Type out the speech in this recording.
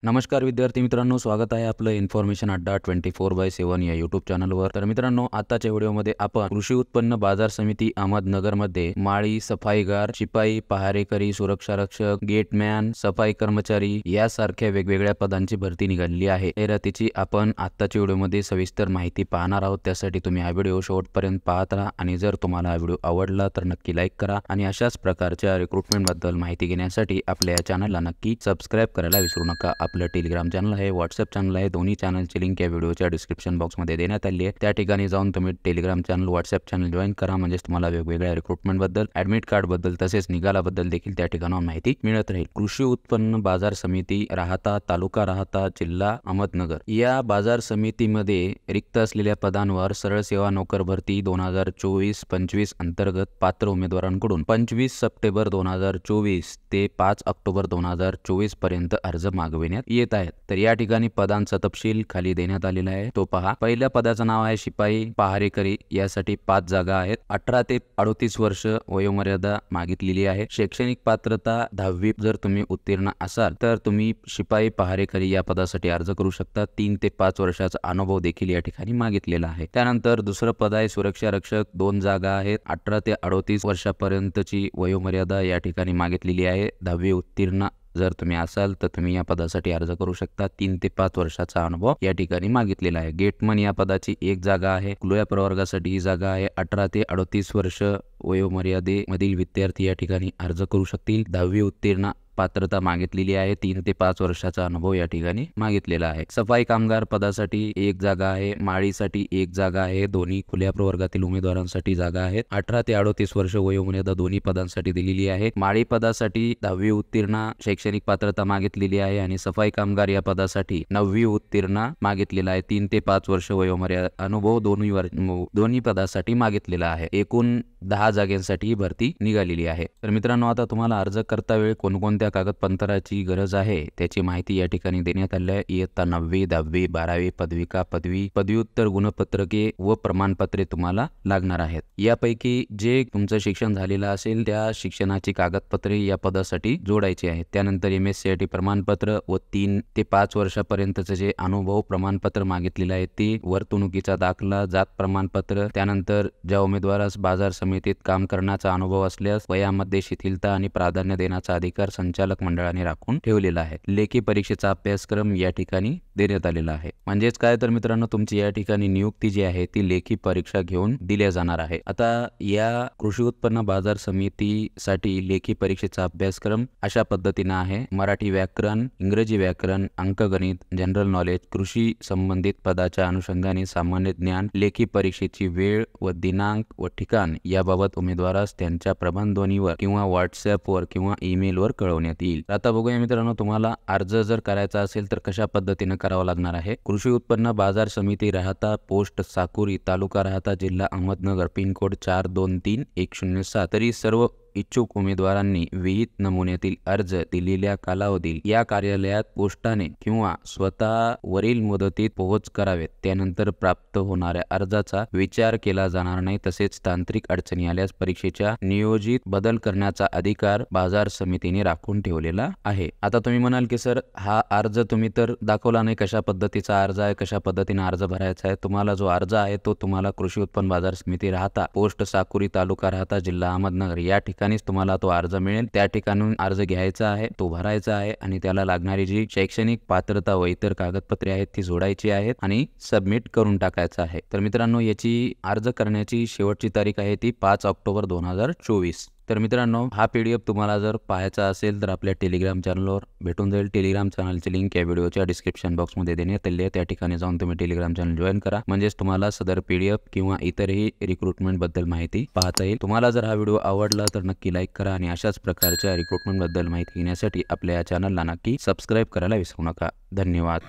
नमस्कार विद्यार्थी मित्रांनो, स्वागत आहे आपलं इन्फॉर्मेशन अड्डा 24/7 या यूट्यूब चॅनलवर। तर मित्रांनो, आताच्या व्हिडिओमध्ये आपण कृषी उत्पन्न बाजार समिती अहमदनगरमध्ये माळी, सफाईगार, शिपाई, पहारेकरी, सुरक्षा रक्षक, गेटमॅन, सफाई कर्मचारी यासारख्या वेगवेगळ्या पदांची भरती निघालेली आहे। जाहिरातीची आपण आताच्या व्हिडिओमध्ये सविस्तर माहिती पाहणार आहोत। त्यासाठी तुम्ही हा व्हिडिओ शेवटपर्यंत पाहत राहा आणि जर तुम्हाला हा व्हिडिओ आवडला तर नक्की लाईक करा आणि अशाच प्रकारच्या रिक्रुटमेंट बद्दल माहिती घेण्यासाठी आपल्या या चॅनलला नक्की सबस्क्राइब करायला विसरू नका। आपलं टेलिग्राम चॅनल आहे, व्हॉट्सअप चॅनल आहे, दोन्ही चॅनलची लिंक या व्हिडिओच्या डिस्क्रिप्शन बॉक्समध्ये देण्यात आली आहे। त्या ठिकाणी जाऊन तुम्ही Telegram channel, WhatsApp channel join करा, म्हणजे तुम्हाला वेगवेगळ्या रिक्रुटमेंट बद्दल, ॲडमिट कार्ड बद्दल तसेच निकालाबद्दल देखील त्या ठिकाणाहून माहिती मिळत राहील। कृषी उत्पन्न बाजार समिती राहता, तालुका राहता, जिल्हा अहमदनगर या बाजार समितीमध्ये रिक्त असलेल्या पदांवर सरळ सेवा नोकर भरती 2024-25 अंतर्गत पात्र उमेदवारांकडून 25 सप्टेंबर 2024 ते 5 ऑक्टोबर 2024 पर्यंत अर्ज मागविण्यात येत आहेत। तर या ठिकाणी पदांचा तपशील खाली देण्यात आलेला आहे, तो पहा। पहिल्या पदाचं नाव आहे शिपाई पहारेकरी, यासाठी 5 जागा आहेत। 18 ते 38 वर्ष वयोमर्यादा मागितलेली आहे। शैक्षणिक पात्रता 10वी जर तुम्ही उत्तीर्ण असाल तर तुम्ही शिपाई पहारेकरी या पदासाठी अर्ज करू शकता। 3 ते 5 वर्षाचा अनुभव देखील या ठिकाणी मागितलेला आहे। त्यानंतर दुसरं पद आहे सुरक्षा रक्षक, 2 जागा आहेत। 18 ते 38 वर्षापर्यंतची वयोमर्यादा या ठिकाणी मागितलेली आहे। 10वी उत्तीर्ण जर तुम्ही असाल तर तुम्ही या पदासाठी अर्ज करू शकता। 3 ते 5 वर्षाचा अनुभव या ठिकाणी मागितलेला आहे। गेटमन या पदाची 1 जागा आहे। खुल्या प्रवर्गासाठी ही जागा आहे। 18 ते 38 वर्ष वयोमर्यादेमधील विद्यार्थी या ठिकाणी अर्ज करू शकतील। 10वी उत्तीर्ण पात्रता मागितलेली आहे। 3 ते 5 वर्षाचा अनुभव या ठिकाणी मागितलेला आहे। सफाई कामगार पदासाठी 1 जागा आहे। माळीसाठी 1 जागा आहे। दोन्ही खुल्या प्रवर्गातील उमेदवारांसाठी जागा आहेत। 18 ते 38 वर्ष वयोमर्यादा दोन्ही पदांसाठी दिलेली आहे। माळी पदासाठी 10वी उत्तीर्ण शैक्षणिक पात्रता मागितलेली आहे आणि सफाई कामगार या पदासाठी 9वी उत्तीर्ण मागितलेला आहे। 3 ते 5 वर्ष वयोमर्यादा अनुभव दोन्ही पदासाठी मागितलेला आहे। एकूण 10 जागांसाठी भरती निघालेली आहे। तर मित्रांनो, आता तुम्हाला अर्ज करता वेळ कोणकोणत्या कागदपत्राची गरज आहे त्याची माहिती या ठिकाणी देण्यात आली आहे। इयत्ता 9वी, 10वी, 12वी, पदविका, पदव्युत्तर गुणपत्रके व प्रमाणपत्रे तुम्हाला लागणार आहेत। यापैकी जे तुमचं शिक्षण झालेलं असेल त्या शिक्षणाची कागदपत्रे या पदासाठी जोडायची आहेत। त्यानंतर MSCIT प्रमाणपत्र व 3 ते 5 वर्षापर्यंतचे जे अनुभव प्रमाणपत्र मागितलेले आहे ते, वर्तणुकीचा दाखला, जात प्रमाणपत्र, त्यानंतर ज्या उमेदवारास बाजार समितीत काम करण्याचा अनुभव असल्यास वयामध्ये शिथिलता आणि प्राधान्य देण्याचा अधिकार संचालक मंडळाने राखून ठेवलेला आहे। लेखी परीक्षेचा अभ्यासक्रम या ठिकाणी देण्यात आलेला आहे। म्हणजेच काय तर मित्रांनो, तुमची या ठिकाणी नियुक्ती जी आहे ती लेखी परीक्षा घेऊन दिल्या जाणार आहे। आता या कृषी उत्पन्न बाजार समितीसाठी लेखी परीक्षेचा अभ्यासक्रम अशा पद्धतीने आहे। मराठी व्याकरण, इंग्रजी व्याकरण, अंकगणित, जनरल नॉलेज, कृषी संबंधित पदाच्या अनुषंगाने सामान्य ज्ञान, लेखी परीक्षेची वेळ व दिनांक व ठिकाण याबाबत उमेदवारास त्यांच्या प्रबंधध्वनीवर किंवा व्हॉट्सअपवर किंवा ईमेलवर कळवण्यात येईल। आता बघूया मित्रांनो, तुम्हाला अर्ज जर करायचा असेल तर कशा पद्धतीने करावा लागणार आहे। कृषी उत्पन्न बाजार समिती राहता, पोस्ट साकुरी, तालुका राहता, जिल्हा अहमदनगर, पिनकोड 423107। तरी सर्व इच्छुक उमेदवारांनी विहित नमुन्यातील अर्ज दिलेल्या कालावधीत या कार्यालयात पोस्टाने किंवा स्वतः वरील मुदतीत पोहोच करावेत। त्यानंतर प्राप्त होणाऱ्या अर्जाचा विचार केला जाणार नाही। तसेच तांत्रिक अडचणी आल्यास परीक्षेच्या नियोजित बदल करण्याचा अधिकार बाजार समितीने राखून ठेवलेला आहे। आता तुम्ही म्हणाल की सर, हा अर्ज तुम्ही तर दाखवला नाही, कशा पद्धतीचा अर्ज आहे, कशा पद्धतीने अर्ज भरायचा आहे। तुम्हाला जो अर्ज आहे तो तुम्हाला कृषी उत्पन्न बाजार समिती राहता, पोस्ट साकुरी, तालुका राहता, जिल्हा अहमदनगर या ठिकाणी तुम्हाला तो अर्ज मिळेल। त्या ठिकाणून अर्ज घ्यायचा आहे, तो भरायचा आहे आणि त्याला लागणारी जी शैक्षणिक पात्रता व इतर कागदपत्रे आहेत ती जोडायची आहेत आणि सबमिट करून टाकायचं आहे। तर मित्रांनो, याची अर्ज करण्याची शेवटची तारीख आहे ती 5 ऑक्टोबर 2024। तर मित्रांनो, हा PDF तुम्हाला जर पाहायचा असेल तर आपल्या टेलिग्राम चॅनलवर भेटून जाईल। टेलिग्राम चॅनलची लिंक या व्हिडिओच्या डिस्क्रिप्शन बॉक्समध्ये देण्यात आली आहे। त्या ठिकाणी जाऊन तुम्ही टेलिग्राम चॅनल जॉईन करा, म्हणजेच तुम्हाला सदर PDF किंवा इतरही रिक्रुटमेंट बद्दल माहिती पाहता येईल। तुम्हाला जर हा व्हिडिओ आवडला तर नक्की लाईक करा आणि अशाच प्रकारच्या रिक्रुटमेंट बद्दल माहिती घेण्यासाठी आपल्या या चॅनलला नक्की सबस्क्राइब करायला विसरू नका। धन्यवाद।